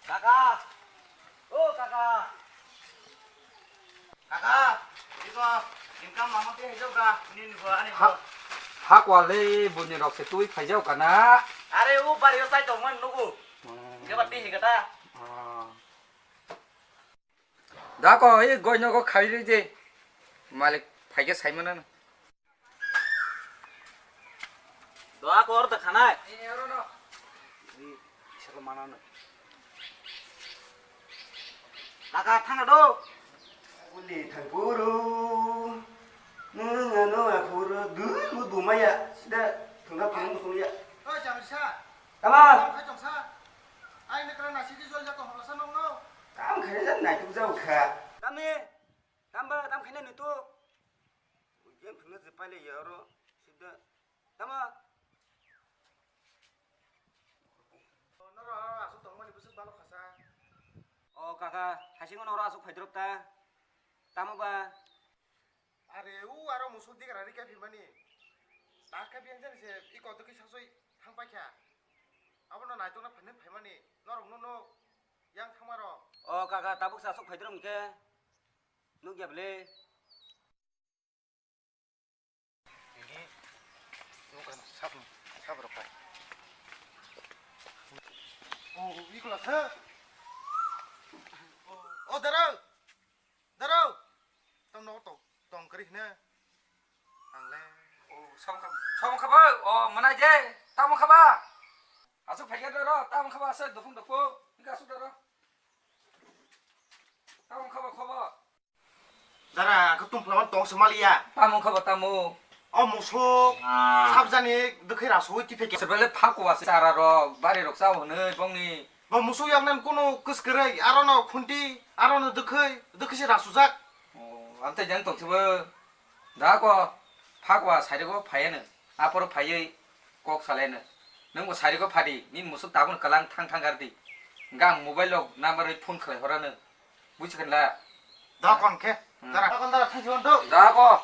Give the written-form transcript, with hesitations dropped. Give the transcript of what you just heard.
Kakak, oh kakak, kakak, itu income mama tuh hijau kak, ini gua nih. 학원에 문이 럭세 또이 가져 가나. Are u bari sai to man nugu. Dia bati hi kata. 나거 이 거녀거 가리지. 말ek 파게 사이면은. Doa ko or khana hai. 이 여러나. Ini siapa mana nih? Kakak thang do. Uli thangpuru ngano afuru du dumaya sida thungga pung sungya ơi chàng xa kama khai chồng xa anh này cái này chỉ đi rồi cho còn sao nông đâu kam khare jan nai tu jau kha Kami, tambah tam khina nih tuh. yen thungga zipale yaro sida Kama. nó rồi số tổng mình bớt bao lâu khá xa Oh kakak, hasingon ora asuk faidrop ta. Tama ba? 아래 우 알아 무슨 디가 라리 캐비 마니 나카 비엔전 세 이거 어떻게 사소이 탕바캬 아버너 나이토나 받는 배마니 너랑 너너 양 탕마러 Oh kakak tabuk asuk faidrop ke. Nu gya bele. ini lu kan sabro pai oh 이거 라서 oh darau tao nó tổ tổng cái này hàng le 처음 가봐. 뭐나제? 따모 가봐. 아주 발견들어. 따모 가봐. 서 높은 높고. 그러니까 수들어. 따모 가봐. darah ketum pelawan tong Somalia 따모 가봐. 따모. musuh sabjani dekhi rasu ti feke sebelum 파고 왔어. 짜라로 바리로 싸우는 봉니. ba musuh yang nan kuno kuskere arono khunti arono dekhi rasujak 아무튼 양 동치부 나하고 파고와 사리고 파에는 앞으로 파이 꼭 살래는 너무 사리고 파리 닌 무슨 다군 걸랑 탕탕 가르디 강 모바일로 나머를 폰 그래 호라는 무치근라 다 konke darah kan darah thajon do 나하고